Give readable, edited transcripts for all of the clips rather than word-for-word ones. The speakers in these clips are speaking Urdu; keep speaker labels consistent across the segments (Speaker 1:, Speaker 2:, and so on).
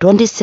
Speaker 1: 20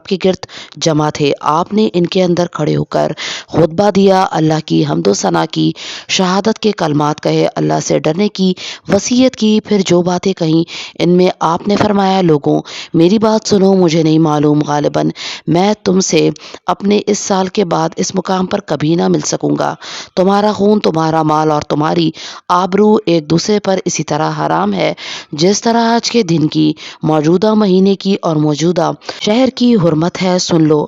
Speaker 1: آپ کے گرد جمع تھے۔ آپ نے ان کے اندر کھڑے ہو کر خطبہ دیا، اللہ کی حمد و ثنا کی، شہادت کے کلمات کہے، اللہ سے ڈرنے کی وصیت کی، پھر جو باتیں کہیں ان میں آپ نے فرمایا، لوگوں میری بات سنو، مجھے نہیں معلوم، غالباً میں تم سے اپنے اس سال کے بعد اس مقام پر کبھی نہ مل سکوں گا۔ تمہارا خون، تمہارا مال اور تمہاری آبرو ایک دوسرے پر اسی طرح حرام ہے جس طرح آج کے دن کی، موجودہ مہینے کی اور موجودہ شہر کی حرمت ہے۔ سن لو،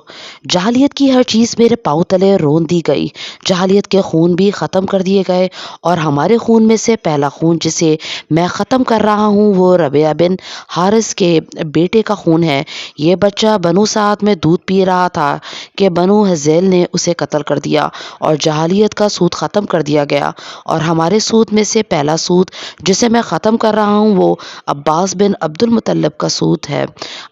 Speaker 1: جاہلیت کی ہر چیز میرے پاؤں تلے رون دی گئی، جاہلیت کے خون بھی ختم کر دیے گئے، اور ہمارے خون میں سے پہلا خون جسے میں ختم کر رہا ہوں وہ ربیعہ بن حارث کے بیٹے کا خون ہے۔ یہ بچہ بنو سعد میں دودھ پی رہا تھا کہ بنو ہذیل نے اسے قتل کر دیا اور جاہلیت کا سود ختم کر دیا گیا، اور ہمارے سود میں سے پہلا سود جسے میں ختم کر رہا ہوں وہ عباس بن عبد المطلب کا سود ہے۔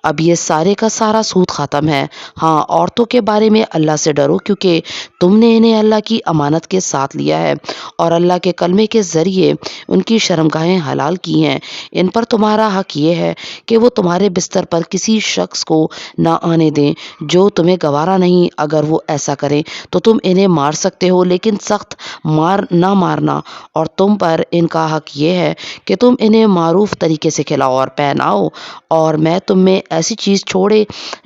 Speaker 1: اب یہ سارے کا سارا سود ختم ہے۔ ہاں، عورتوں کے بارے میں اللہ سے ڈرو، کیونکہ تم نے انہیں اللہ کی امانت کے ساتھ لیا ہے اور اللہ کے کلمے کے ذریعے ان کی شرمگاہیں حلال کی ہیں۔ ان پر تمہارا حق یہ ہے کہ وہ تمہارے بستر پر کسی شخص کو نہ آنے دیں جو تمہیں گوارا نہیں۔ اگر وہ ایسا کریں تو تم انہیں مار سکتے ہو، لیکن سخت مار نہ مارنا، اور تم پر ان کا حق یہ ہے کہ تم انہیں معروف طریقے سے کھلاؤ اور پہناؤ، اور میں تم میں ایسی چیز چھوڑے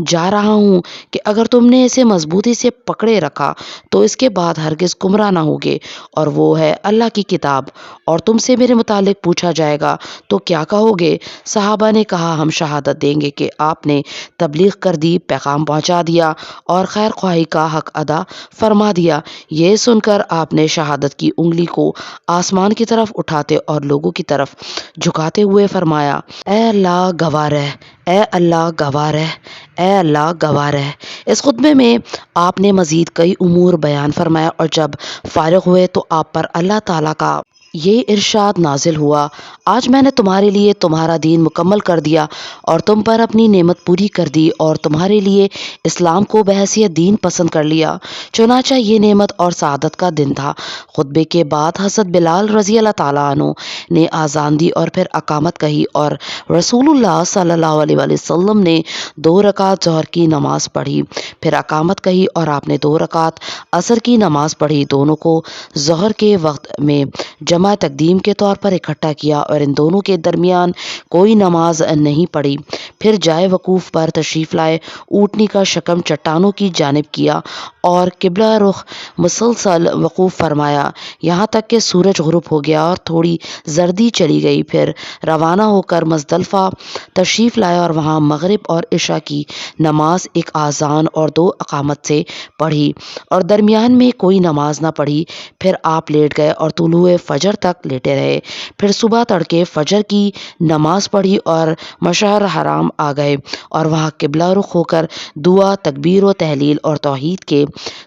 Speaker 1: جا رہا ہوں کہ اگر تم نے اسے مضبوطی سے پکڑے رکھا تو اس کے بعد ہرگز گمراہ نہ ہوگے، اور وہ ہے اللہ کی کتاب، اور تم سے میرے متعلق پوچھا جائے گا تو کیا کہو گے؟ صحابہ نے کہا، ہم شہادت دیں گے کہ آپ نے تبلیغ کر دی، پیغام پہنچا دیا اور خیر خواہی کا حق ادا فرما دیا۔ یہ سن کر آپ نے شہادت کی انگلی کو آسمان کی طرف اٹھاتے اور لوگوں کی طرف جھکاتے ہوئے فرمایا، اے اللہ گواہ رہ، اے اللہ گواہ رہ، اے اللہ گواہ رہ۔ اس خطبے میں آپ نے مزید کئی امور بیان فرمایا، اور جب فارغ ہوئے تو آپ پر اللہ تعالیٰ کا یہ ارشاد نازل ہوا، آج میں نے تمہارے لیے تمہارا دین مکمل کر دیا اور تم پر اپنی نعمت پوری کر دی اور تمہارے لیے اسلام کو بحیثیت دین پسند کر لیا۔ چنانچہ یہ نعمت اور سعادت کا دن تھا۔ خطبے کے بعد حضرت بلال رضی اللہ تعالیٰ عنہ نے آذان دی اور پھر اقامت کہی، اور رسول اللہ صلی اللہ علیہ وآلہ وسلم نے 2 رکعت ظہر کی نماز پڑھی، پھر اقامت کہی اور آپ نے 2 رکعت عصر کی نماز پڑھی، دونوں کو ظہر کے وقت میں جمع تقدیم کے طور پر اکٹھا کیا اور ان دونوں کے درمیان کوئی نماز نہیں پڑھی۔ پھر جائے وقوف پر تشریف لائے، اونٹنی کا شکم چٹانوں کی جانب کیا اور قبلہ رخ مسلسل وقوف فرمایا یہاں تک کہ سورج غروب ہو گیا اور تھوڑی زردی چلی گئی۔ پھر روانہ ہو کر مزدلفہ تشریف لائے اور وہاں مغرب اور عشاء کی نماز 1 آذان اور 2 اقامت سے پڑھی اور درمیان میں کوئی نماز نہ پڑھی۔ پھر آپ لیٹ گئے اور طلوع فجر تک لیٹے رہے، پھر صبح تڑکے فجر کی نماز پڑھی اور مشعر حرام آ گئے اور وہاں قبلہ رخ ہو کر دعا، تکبیر و تحلیل اور توحید کے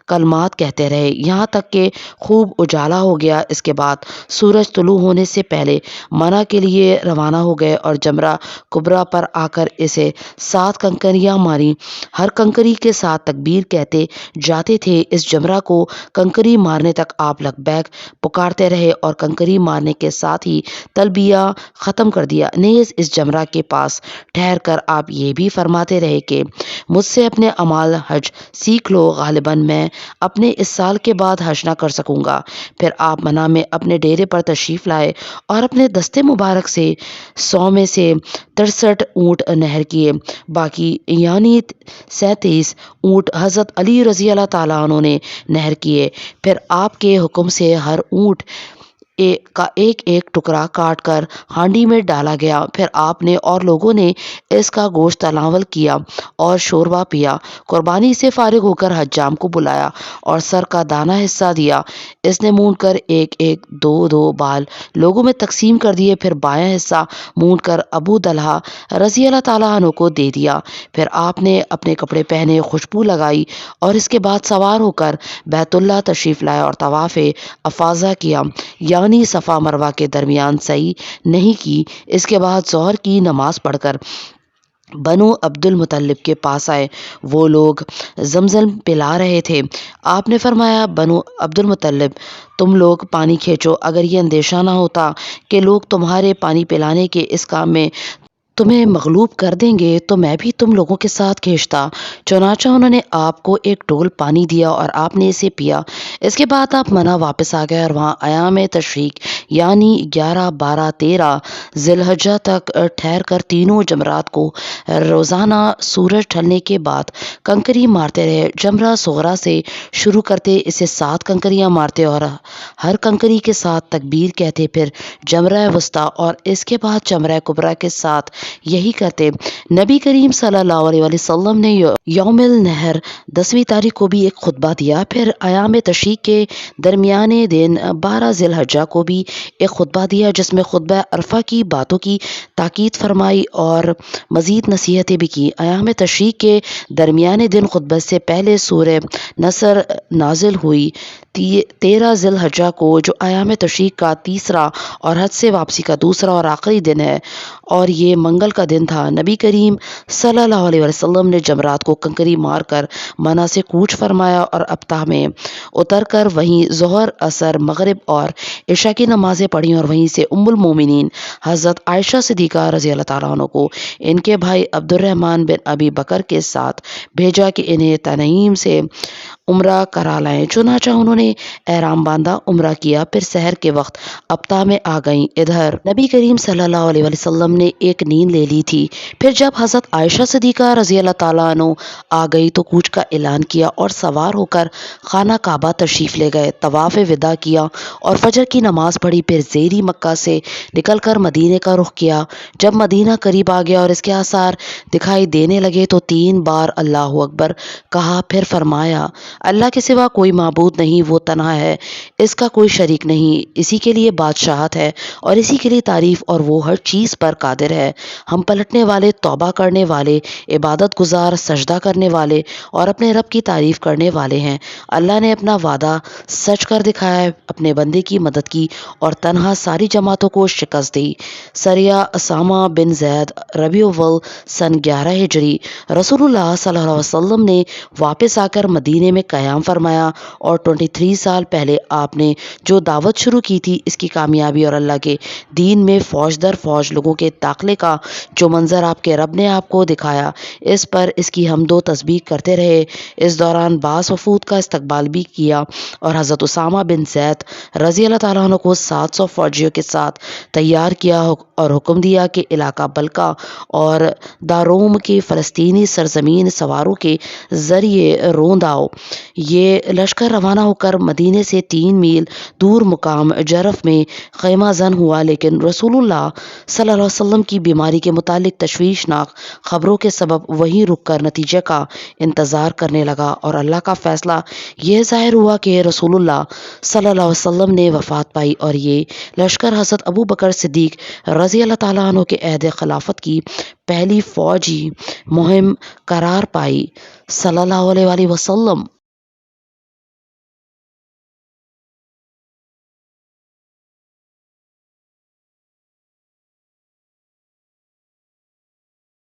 Speaker 1: کلمات کہتے رہے یہاں تک کہ خوب اجالا ہو گیا۔ اس کے بعد سورج طلوع ہونے سے پہلے منی کے لیے روانہ ہو گئے اور جمرہ کبریٰ پر آ کر اسے 7 کنکریاں ماری، ہر کنکری کے ساتھ تکبیر کہتے جاتے تھے۔ اس جمرہ کو کنکری مارنے تک آپ لبیک پکارتے رہے اور کنکری مارنے کے ساتھ ہی تلبیہ ختم کر دیا۔ نیز اس جمرہ کے پاس ٹھہر کر آپ یہ بھی فرماتے رہے کہ مجھ سے اپنے اعمال حج سیکھ لو، غالباً میں اپنے اس سال کے بعد حج نہ کر سکوں گا۔ پھر آپ منی میں اپنے ڈیرے پر تشریف لائے اور اپنے دستے مبارک سے 100 میں سے 63 اونٹ نہر کیے، باقی یعنی 37 اونٹ حضرت علی رضی اللہ تعالیٰ عنہ نے نہر کیے۔ پھر آپ کے حکم سے ہر اونٹ کا ایک ایک ٹکڑا کاٹ کر ہانڈی میں ڈالا گیا۔ پھر آپ نے اور لوگوں نے اس کا گوشت تناول کیا اور شوربہ پیا۔ قربانی سے فارغ ہو کر حجام کو بلایا اور سر کا دانہ حصہ دیا۔ اس نے مونڈ کر ایک ایک 2 بال لوگوں میں تقسیم کر دیے، پھر بایاں حصہ مونڈ کر ابو طلحہ رضی اللہ تعالیٰ عنہ کو دے دیا۔ پھر آپ نے اپنے کپڑے پہنے، خوشبو لگائی اور اس کے بعد سوار ہو کر بیت اللہ تشریف لائے اور طواف افاضہ کیا، یعنی صفا مروہ کے درمیان سعی نہیں کی۔ اس کے بعد ظہر کی نماز پڑھ کر بنو عبد المطلب کے پاس آئے، وہ لوگ زمزم پلا رہے تھے۔ آپ نے فرمایا، بنو عبد المطلب تم لوگ پانی کھینچو، اگر یہ اندیشہ نہ ہوتا کہ لوگ تمہارے پانی پلانے کے اس کام میں تمہیں مغلوب کر دیں گے تو میں بھی تم لوگوں کے ساتھ کھینچتا۔ چنانچہ انہوں نے آپ کو ایک ڈول پانی دیا اور آپ نے اسے پیا۔ اس کے بعد آپ منع واپس آ گئے اور وہاں ایام تشریق یعنی 11، 12، 13 ذی الحجہ تک ٹھہر کر تینوں جمرات کو روزانہ سورج ڈھلنے کے بعد کنکری مارتے رہے۔ جمرہ صغریٰ سے شروع کرتے، اسے 7 کنکریاں مارتے اور ہر کنکری کے ساتھ تکبیر کہتے، پھر جمرہ وسطیٰ اور اس کے بعد جمرہ کبریٰ کے ساتھ یہی کرتے۔ نبی کریم صلی اللہ علیہ وسلم نے یوم النحر 10ویں تاریخ کو بھی ایک خطبہ دیا، پھر ایام تشریق کے درمیانے دن 12 ذی الحجہ کو بھی ایک خطبہ دیا جس میں خطبہ عرفہ کی باتوں کی تاکید فرمائی اور مزید نصیحتیں بھی کی۔ ایام تشریق کے درمیانے دن خطبہ سے پہلے سورہ نصر نازل ہوئی۔ 13 ذی الحجہ کو جو ایام تشریق کا تیسرا اور حج سے واپسی کا دوسرا اور آخری دن ہے اور یہ منگل کا دن تھا، نبی کریم صلی اللہ علیہ وسلم نے جمرات کو کنکری مار کر منی سے کوچ فرمایا اور ابتح میں اتر کر وہیں ظہر، عصر، مغرب اور عشاء کی نمازیں پڑھیں اور وہیں سے ام المومنین حضرت عائشہ صدیقہ رضی اللہ تعالیٰ عنہ کو ان کے بھائی عبد الرحمن بن ابی بکر کے ساتھ بھیجا کہ انہیں تنعیم سے عمرہ کرا لائیں۔ چنانچہ انہوں نے احرام باندھا، عمرہ کیا، پھر سحر کے وقت ابتح میں آ گئیں۔ ادھر نبی کریم صلی اللہ علیہ وسلم نے ایک نیند لے لی تھی، پھر جب حضرت عائشہ صدیقہ رضی اللہ تعالیٰ عنہ آ گئی تو کوچ کا اعلان کیا اور سوار ہو کر خانہ کعبہ تشریف لے گئے، طواف وداع کیا اور فجر کی نماز پڑھی، پھر زیریں مکہ سے نکل کر مدینے کا رخ کیا۔ جب مدینہ قریب آ گیا اور اس کے آثار دکھائی دینے لگے تو 3 بار اللہ اکبر کہا، پھر فرمایا، اللہ کے سوا کوئی معبود نہیں، وہ تنہا ہے، اس کا کوئی شریک نہیں، اسی کے لیے بادشاہت ہے اور اسی کے لیے تعریف اور وہ ہر چیز پر قادر ہے۔ ہم پلٹنے والے، توبہ کرنے والے، عبادت گزار، سجدہ کرنے والے اور اپنے رب کی تعریف کرنے والے ہیں۔ اللہ نے اپنا وعدہ سچ کر دکھایا ہے، اپنے بندے کی مدد کی اور تنہا ساری جماعتوں کو شکست دی۔ سریہ اسامہ بن زید ربیع الاول سن 11 ہجری رسول اللہ صلی اللہ علیہ وسلم نے واپس آ کر مدینے میں قیام فرمایا اور 23 سال پہلے آپ نے جو دعوت شروع کی تھی اس کی کامیابی اور اللہ کے دین میں فوج در فوج لوگوں کے داخلے کا جو منظر آپ کے رب نے آپ کو دکھایا، اس پر اس کی حمد و تسبیح کرتے رہے۔ اس دوران بعض وفود کا استقبال بھی کیا اور حضرت اسامہ بن زید رضی اللہ تعالیٰ عنہ کو 700 فوجیوں کے ساتھ تیار کیا اور حکم دیا کہ علاقہ بلقا اور داروم کی فلسطینی سرزمین سواروں کے ذریعے روند آؤ۔ یہ لشکر روانہ ہو کر مدینے سے 3 میل دور مقام جرف میں خیمہ زن ہوا، لیکن رسول اللہ صلی اللہ علیہ وسلم کی بیماری کے متعلق تشویشناک خبروں کے سبب وہیں رک کر نتیجے کا انتظار کرنے لگا اور اللہ کا فیصلہ یہ ظاہر ہوا کہ رسول اللہ صلی اللہ علیہ وسلم نے وفات پائی اور یہ لشکر حضرت ابو بکر صدیق رضی اللہ تعالیٰ عنہ کے عہد خلافت کی پہلی فوجی مہم قرار پائی۔ صلی اللہ علیہ وسلم۔